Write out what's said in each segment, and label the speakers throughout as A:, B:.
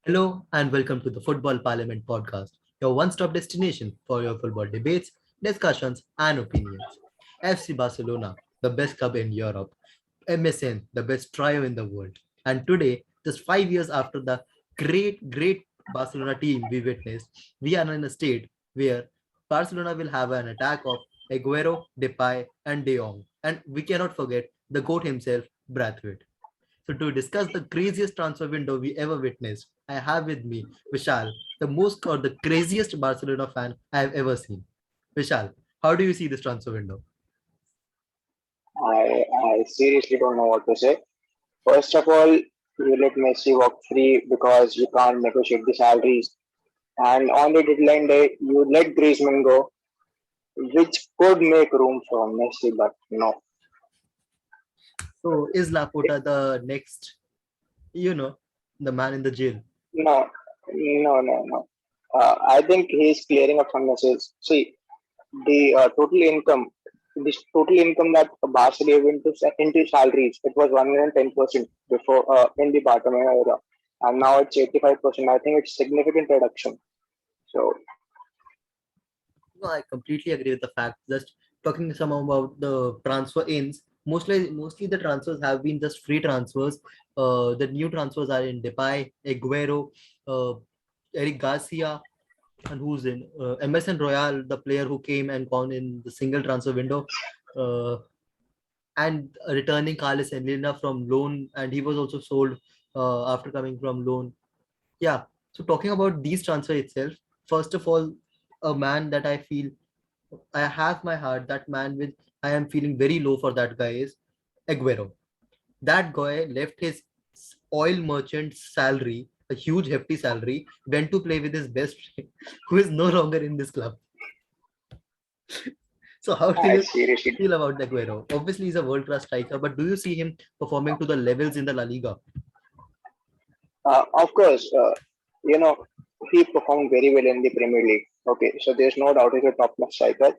A: Hello and welcome to the Football Parliament podcast, your one stop destination for your football debates, discussions, and opinions. FC Barcelona, the best club in Europe, MSN, the best trio in the world. And today, just 5 years after the great Barcelona team we witnessed, we are in a state where Barcelona will have an attack of Aguero, Depay, and De Jong. And we cannot forget the GOAT himself, Brathwaite. So to discuss the craziest transfer window we ever witnessed, I have with me Vishal, the most or the craziest Barcelona fan I have ever seen. Vishal, how do you see this transfer window?
B: I seriously don't know what to say. First of all, you let Messi walk free because you can't negotiate the salaries. And on the deadline day, you let Griezmann go, which could make room for Messi, but no.
A: So is Laporta the next, you know, the man in the jail?
B: No, no. I think he's clearing up some messes. See, the total income that Barca gave into salaries, it was 110% before in the Barcelona era, and now it's 85%. I think it's significant reduction. So
A: No, I completely agree with the fact. Just talking some about the transfer ins, mostly the transfers have been just free transfers. The new transfers are in Depay, Aguero, uh, Eric Garcia, and who's in MSN Royal, the player who came and gone in the single transfer window, uh, and returning Carlos Enlina from loan, and he was also sold after coming from loan. Yeah. So talking about these transfer itself, first of all, a man that I feel I have my heart, that man with I am feeling very low for that guy is Aguero. That guy left his oil merchant salary, a huge hefty salary, went to play with his best friend, who is no longer in this club. So how do
B: I
A: you
B: seriously,
A: feel about Aguero? Obviously, he's a world-class striker, but do you see him performing to the levels in the La Liga?
B: of course, he performed very well in the Premier League. Okay, so there's no doubt he's a top class striker.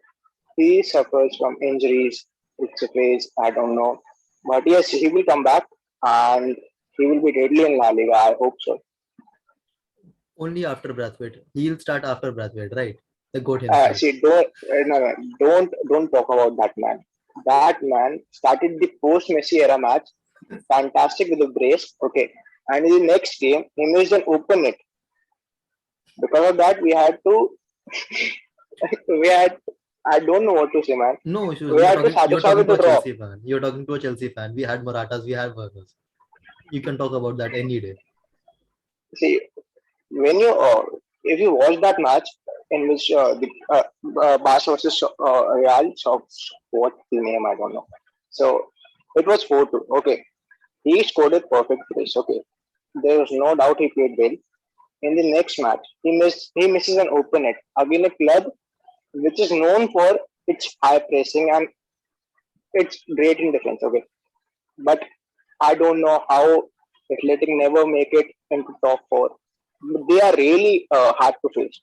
B: He suffers from injuries. It's a phase. I don't know, but yes, he will come back and he will be deadly in La Liga. I hope so.
A: Only after Brathwaite. He'll start after Brathwaite, right? The goat himself.
B: See, don't talk about that man. That man started the post Messi era match, fantastic with the brace. Okay, and in the next game, he missed an open net. Because of that, we had to, we had, I don't know what to say, man.
A: No issues.
B: We
A: You're
B: had to
A: talking. You're
B: satisfy
A: talking
B: with
A: to
B: the
A: a
B: draw.
A: Chelsea fan. You're talking to a Chelsea fan. We had Marathas. We had Workers. You can talk about that any day.
B: See, when you, if you watch that match in which Barca versus Real, so what the name I don't know. So it was 4-2. Okay, he scored a perfect brace. Okay, there was no doubt he played well. In the next match, he misses an open net again a club which is known for its high pressing and its great in defense. Okay, but I don't know how Athletic never make it into top four. They are really hard to face.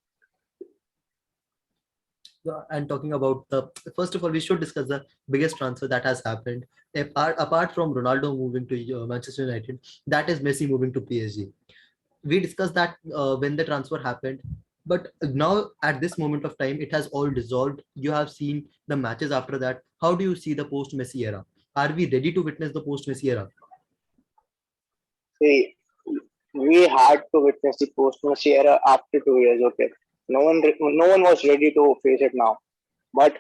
A: And talking about the first of all, we should discuss the biggest transfer that has happened. Apart from Ronaldo moving to Manchester United, that is Messi moving to PSG. We discussed that when the transfer happened, but now at this moment of time, it has all dissolved. You have seen the matches after that. How do you see the post Messi era? Are we ready to witness the post Messi era?
B: See, we had to witness the post-Messi era after 2 years. Okay, no one was ready to face it now. But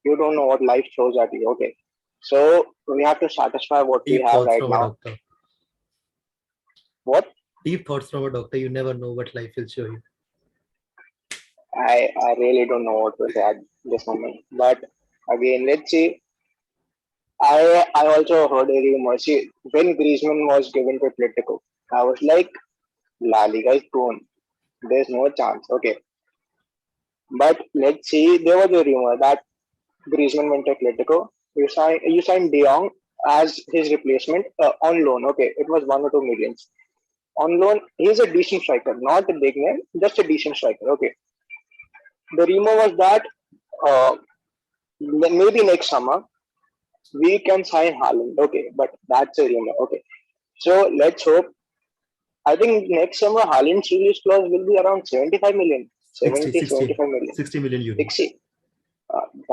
B: you don't know what life throws at you. Okay, so we have to satisfy what we
A: Deep
B: have
A: thoughts
B: right
A: from a
B: now.
A: doctor.
B: What
A: Deep thoughts from a doctor. You never know what life will show you.
B: I really don't know what to say at this moment. But again, let's see. I also heard a rumor. See, when Griezmann was given to Atletico, I was like, La Liga is gone. There's no chance. Okay, but let's see. There was a rumor that Griezmann went to Atletico. You signed De Jong as his replacement on loan. Okay, it was 1 or 2 millions on loan. He's a decent striker, not a big name, just a decent striker. Okay, the rumor was that uh, maybe next summer we can sign Haaland. Okay, but that's a rumor. Okay, so let's hope. I think next summer Haaland's release clause will be around 75 million,
A: 60,
B: 70,
A: 60,
B: 75 million.
A: 60 million euro.
B: 60.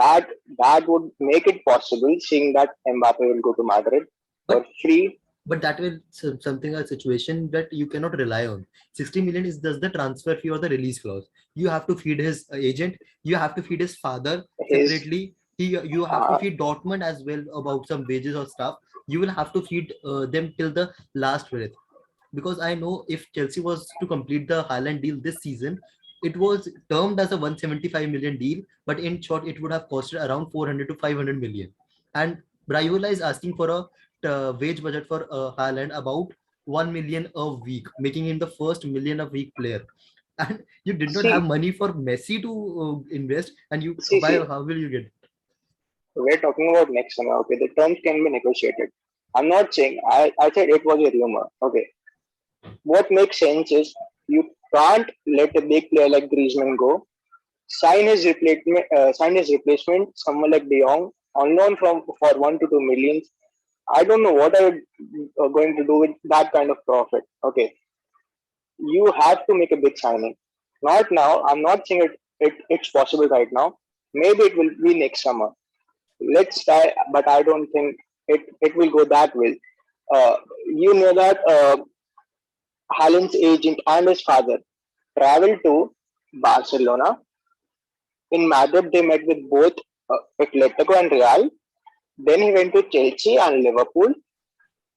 B: That that would make it possible, seeing that Mbappe will go to Madrid for
A: But
B: free.
A: that will something a situation that you cannot rely on. 60 million is just the transfer fee or the release clause. You have to feed his agent, you have to feed his father
B: His
A: separately. You have to
B: uh,
A: feed Dortmund as well about some wages or stuff. You will have to feed them till the last breath. Because I know if Chelsea was to complete the Haaland deal this season, it was termed as a 175 million deal, but in short, it would have costed around 400 to 500 million. And Brayola is asking for a wage budget for Haaland about 1 million a week, making him the first million a week player. And you did not have
B: see,
A: money for Messi to invest, and you by
B: see,
A: how will you get?
B: we're talking about next summer. Okay, the terms can be negotiated. I'm not saying I said it was a rumor. Okay, what makes sense is you can't let a big player like Griezmann go. Sign his replacement, someone like De Jong, on loan from for 1 to 2 millions. I don't know what are you going to do with that kind of profit. Okay, you have to make a big signing. Not now. I'm not saying it's possible right now. Maybe it will be next summer. Let's try, but I don't think it will go that way. You know that Haaland's agent and his father traveled to Barcelona. In Madrid, they met with both Atletico and Real. Then he went to Chelsea and Liverpool.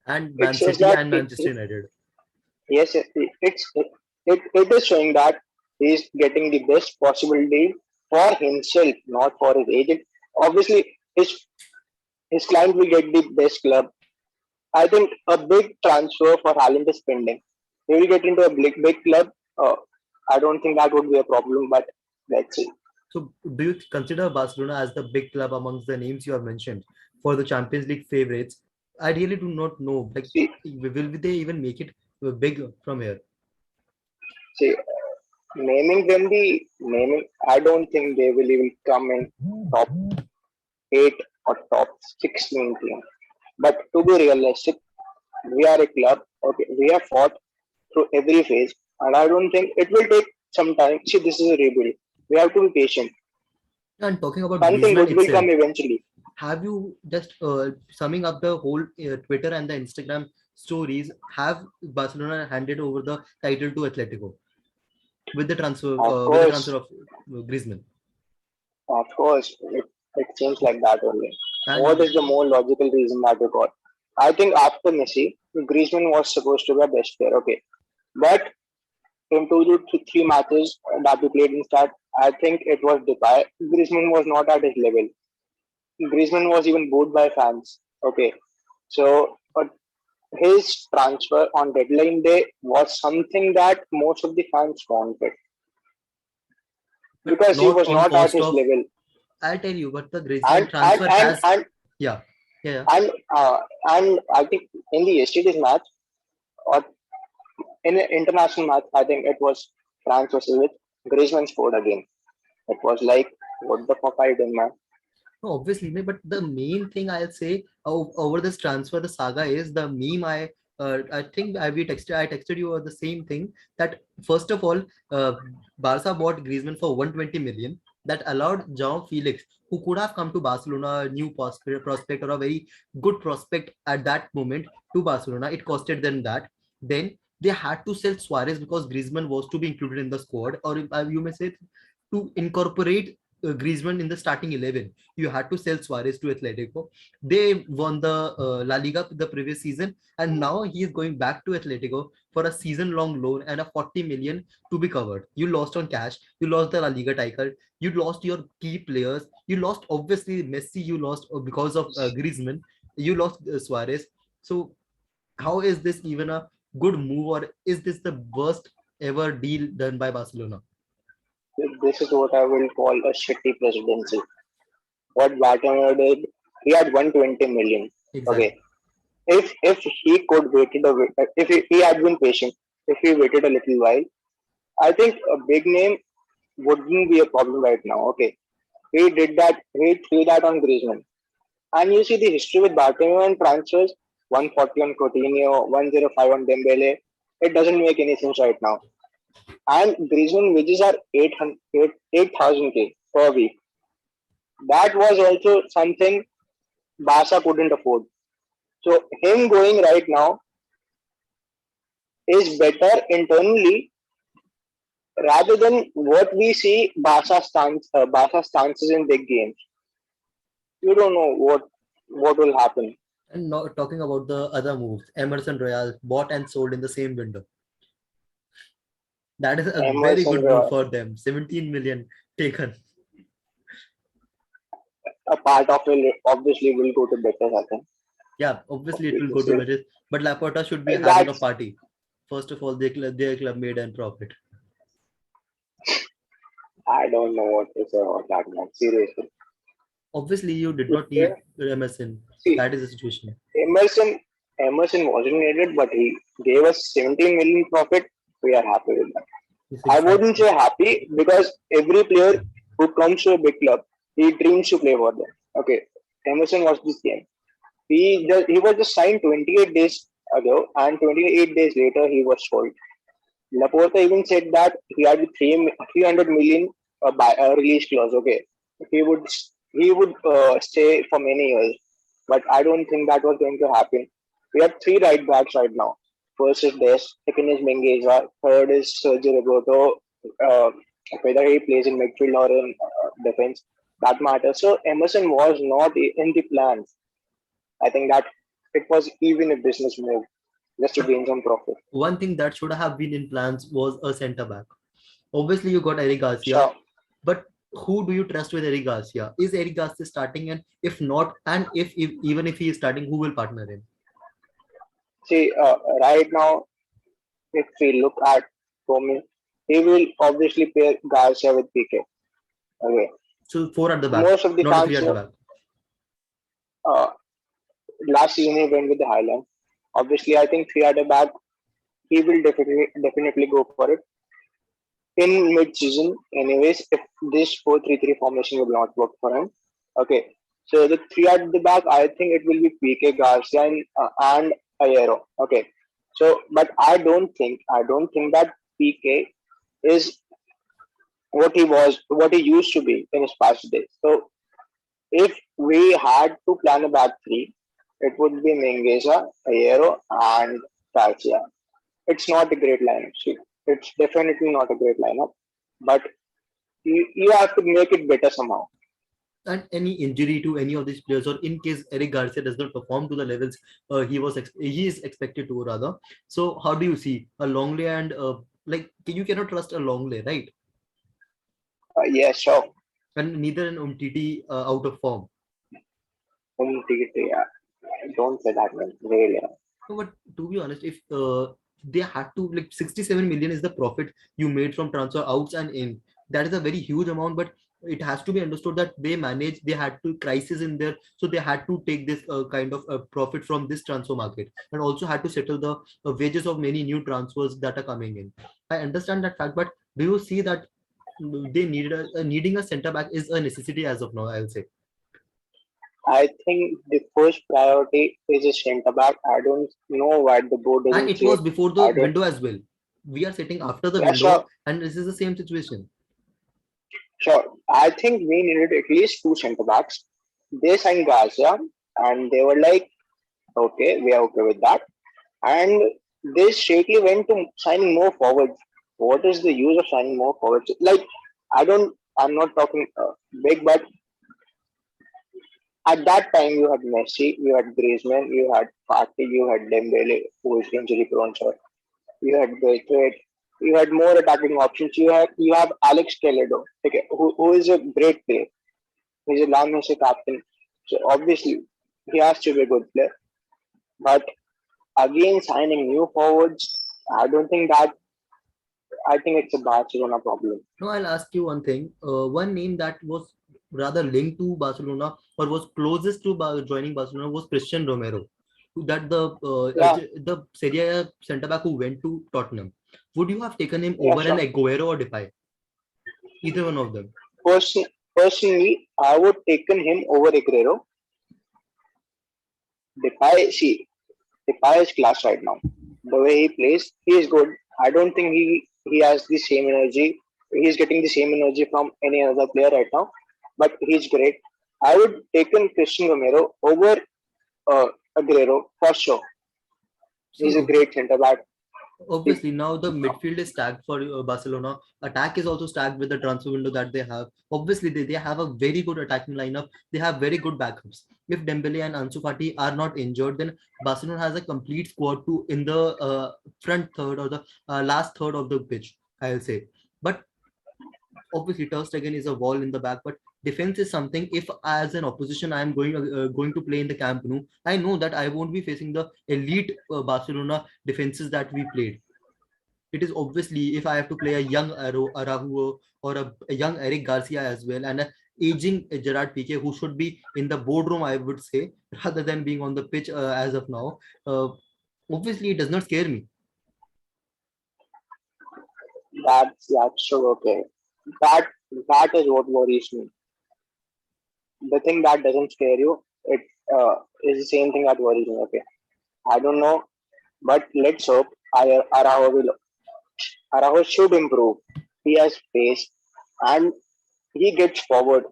A: And
B: It
A: Man
B: shows
A: City
B: that
A: and Manchester United.
B: yes, it is showing that he is getting the best possible deal for himself, not for his agent. Obviously, his client will get the best club. I think a big transfer for Haaland is pending. He will get into a big club. I don't think that would be a problem, but let's see.
A: So, do you consider Barcelona as the big club amongst the names you have mentioned for the Champions League favorites? I really do not know. Like,
B: See,
A: will they even make it big from here?
B: see, naming them the naming. I don't think they will even come in top 8 or top 16 team. But to be realistic, we are a club. Okay, we have fought through every phase, and I don't think it will take some time. See, this is a rebuild. We have to be patient.
A: And talking about
B: Something
A: Griezmann
B: good will
A: itself,
B: come eventually.
A: have you just summing up the whole Twitter and the Instagram stories? Have Barcelona handed over the title to Atletico
B: Of
A: with the
B: course,
A: transfer of Griezmann?
B: it seems like that only. What
A: And
B: is the more logical reason that we got? I think after Messi, Griezmann was supposed to be a best player. Okay, but in 2 to 3 matches that we played in start, I think it was Depay. Griezmann was not at his level. Griezmann was even booed by fans. Okay, so his transfer on deadline day was something that most of the fans wanted
A: but
B: because he
A: not
B: was
A: on
B: not at
A: cost
B: his
A: of.
B: level.
A: I'll tell you, but the
B: And
A: Griezmann
B: and
A: transfer
B: and
A: has.
B: and
A: Yeah, yeah, yeah.
B: and uh, and I think in the yesterday's match or in an international match, I think it was France versus with Griezmann scored again. It was like, what the fuck are you doing, man?
A: No, obviously, but the main thing I'll say over this transfer, the saga is the meme. I think I texted you the same thing that first of all, Barca bought Griezmann for 120 million. That allowed João Felix, who could have come to Barcelona, a new prospect or a very good prospect at that moment to Barcelona. It costed them that. Then they had to sell Suarez because Griezmann was to be included in the squad, or you may say to incorporate Griezmann in the starting 11. You had to sell Suarez to Atletico. They won the La Liga the previous season, and now he is going back to Atletico for a season-long loan and a 40 million to be covered. You lost on cash. You lost the La Liga title. You lost your key players. You lost obviously Messi. You lost because of Griezmann. You lost Suarez. So how is this even a good move, or is this the worst ever deal done by Barcelona?
B: This is what I will call a shitty presidency. What Bartomeu did, he had 120 million.
A: Exactly.
B: Okay, if he could waited a if he had been patient, if he waited a little while, I think a big name wouldn't be a problem right now. Okay, he did that. He threw that on Griezmann, and you see the history with Bartomeu and transfers: 140 on Coutinho, 105 on Dembele. It doesn't make any sense right now. And Griezmann wages are 8,000 k per week. That was also something Barca couldn't afford. So him going right now is better internally rather than what we see Barca stances in big games. You don't know what will happen.
A: And not talking about the other moves, Emerson Royal bought and sold in the same window. That is a very
B: Emerson,
A: good move for them. 17 million taken.
B: a part of it obviously will go to better. I think.
A: Yeah, obviously it will go to
B: So
A: Betis, but Laporta should be having a
B: that's
A: party. First of all, their club made and profit.
B: I don't know what to say about that man. Seriously.
A: Obviously, you did not
B: Okay.
A: need Emerson.
B: See,
A: That is the situation.
B: Emerson Emerson wasn't needed, but he gave us 17 million profit. We are happy with that.
A: Yes,
B: I wouldn't
A: exactly.
B: say happy because every player who comes to a big club, he dreams to play for them. Okay, Emerson was this game. He was just signed 28 days ago, and 28 days later he was sold. Laporta even said that he had 300 million release clause. Okay, he would he would stay for many years, but I don't think that was going to happen. We have three right backs right now. First is Des, second is Mengueza, third is Sergio Roberto. Uh, Whether he plays in midfield or in defense, that matters. So Emerson was not in the plans. I think that it was even a business move just to
A: But
B: gain some profit.
A: one thing that should have been in plans was a centre back. Obviously, you got Eric Garcia,
B: So
A: but who do you trust with Eric Garcia? Is Eric Garcia starting? And if not, and if even if he is starting, who will partner him?
B: see, right now, if we look at Tommy, he will obviously pair Garcia with PK. Okay.
A: So four at the back,
B: Most of the
A: not a
B: fans,
A: three at the back.
B: uh, last season he went with the Highland. Obviously, I think three at the back, he will definitely go for it. In mid-season, anyways, if this 4-3-3 formation will not work for him. Okay. So the three at the back, I think it will be PK, Garcia, and Ayero. Okay. So, but I don't think that PK is what he used to be in his past days. So if we had to plan a back three, it would be Mengueza, Ayero, and Garcia. It's not a great lineup. See, it's definitely not a great lineup, but you have to make it better somehow.
A: And any injury to any of these players, or in case Eric Garcia does not perform to the levels he is expected to, rather. So how do you see a Longley and like you cannot trust a Longley, right?
B: Yeah, sure.
A: And neither an Umtiti out of form.
B: Yeah. Don't say that, man. Really.
A: No, but to be honest, if they had to, like, 67 million is the profit you made from transfer outs and in. That is a very huge amount, but it has to be understood that they had to crisis in there, so they had to take this kind of profit from this transfer market, and also had to settle the wages of many new transfers that are coming in. I understand that fact, but do you see that needing a center back is a necessity as of now? I'll say.
B: I think the first priority is a centre back. I don't know why the board
A: And
B: doesn't
A: it
B: say
A: was
B: it.
A: before the
B: I don't.
A: window as well. We are sitting after the
B: Yeah, sure,
A: window, and this is the same situation.
B: sure. I think we needed at least two centre backs. They signed Garcia, and they were like, okay, we are okay with that. And they straightly went to signing more forwards. What is the use of signing more forwards? Like, I'm not talking big, but at that time you had Messi, you had Griezmann, you had Fati, you had Dembele, who is injury prone, sir. You had Braithwaite, you had more attacking options. You have Alex Toledo, okay, who is a great player. He's a long Messi captain. So obviously he has to be a good player. But again signing new forwards, I don't think that I think it's a Barcelona problem.
A: Now, I'll ask you one thing. One name that was rather linked to Barcelona or was closest to joining Barcelona was Christian Romero, that
B: Yeah,
A: the Serie A centre back who went to Tottenham. Would you have taken him
B: yeah,
A: over an
B: sure.
A: Aguero or Depay? Either one of them.
B: Personally, I would taken him over Aguero. Depay, see, Depay is class right now. The way he plays, he is good. I don't think he has the same energy. He's getting the same energy from any other player right now, but he's great. I would take in Christian Romero over uh, Aguero for sure.
A: See,
B: He's a great centre back. He,
A: obviously now the midfield is stacked for Barcelona. Attack is also stacked with the transfer window that they have. Obviously, they have a very good attacking lineup. They have very good backups. If Dembele and Ansu Fati are not injured, then Barcelona has a complete squad to in the front third or the last third of the pitch, I'll say. But obviously, Ter Stegen is a wall in the back. But defense is something. If as an opposition I am going to play in the Camp Nou, I know that I won't be facing the elite Barcelona defenses that we played. It is obviously if I have to play a young Araujo or a young Eric Garcia as well and a aging Gerard Piqué who should be in the boardroom, I would say, rather than being on the pitch as of now. Obviously, it does not scare me.
B: that's so okay. That that is what worries me. The thing that doesn't scare you, it is the same thing that worries me. Okay, I don't know, but let's hope Araujo should improve. He has pace and he gets forward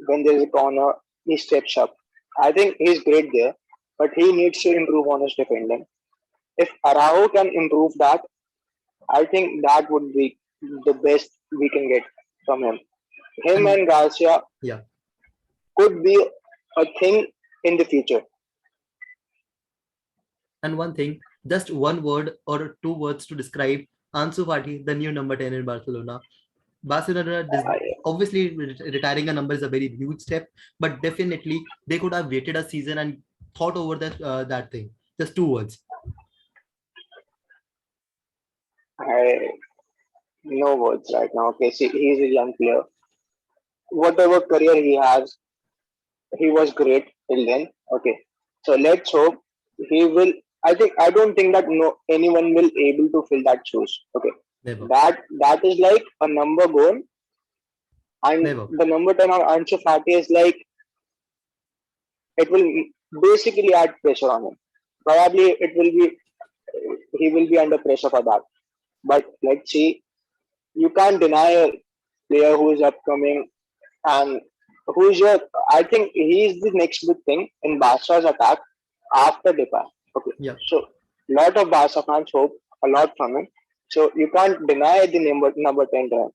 B: when there is a corner. He steps up. I think he's great there, but he needs to improve on his defending. If Araujo can improve that, I think that would be the best we can get from him. Him
A: And
B: and Garcia
A: yeah,
B: could be a thing in the future.
A: and one thing, just one word or two words to describe Ansu Fati, the new number 10 in Barcelona. Barcelona,
B: I,
A: obviously, retiring a number is a very huge step, but definitely they could have waited a season and thought over that thing. Just two words.
B: I no words right now. Okay, see, he's a young player. Whatever career he has, he was great till then. Okay, so let's hope he will. I don't think that no anyone will able to fill that shoes. Okay,
A: Never,
B: that is like a number goal, and
A: never.
B: the number 10 on Ansu Fati is like it will basically add pressure on him. Probably it will be he will be under pressure for that. But let's see. You can't deny a player who is upcoming and who's your. I think he is the next big thing in Barca's attack after Depay. Okay,
A: Yeah.
B: so lot of Barca fans hope a lot from him. So you can't deny the number 10 to him.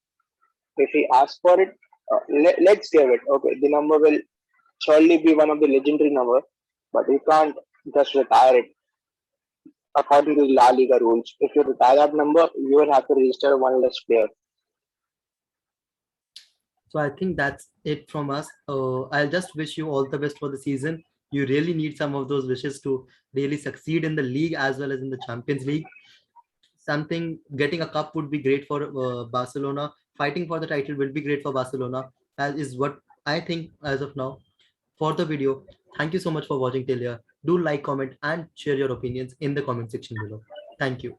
B: If he asks for it, let's give it. Okay, the number will surely be one of the legendary number, but you can't just retire it according to the La Liga rules. If you retire that number, you will have to register one less player.
A: So I think that's it from us. I'll just wish you all the best for the season. You really need some of those wishes to really succeed in the league as well as in the Champions League. Something getting a cup would be great for Barcelona. Fighting for the title will be great for Barcelona. That is what I think as of now. For the video, thank you so much for watching till here. Do like, comment, and share your opinions in the comment section below. Thank you.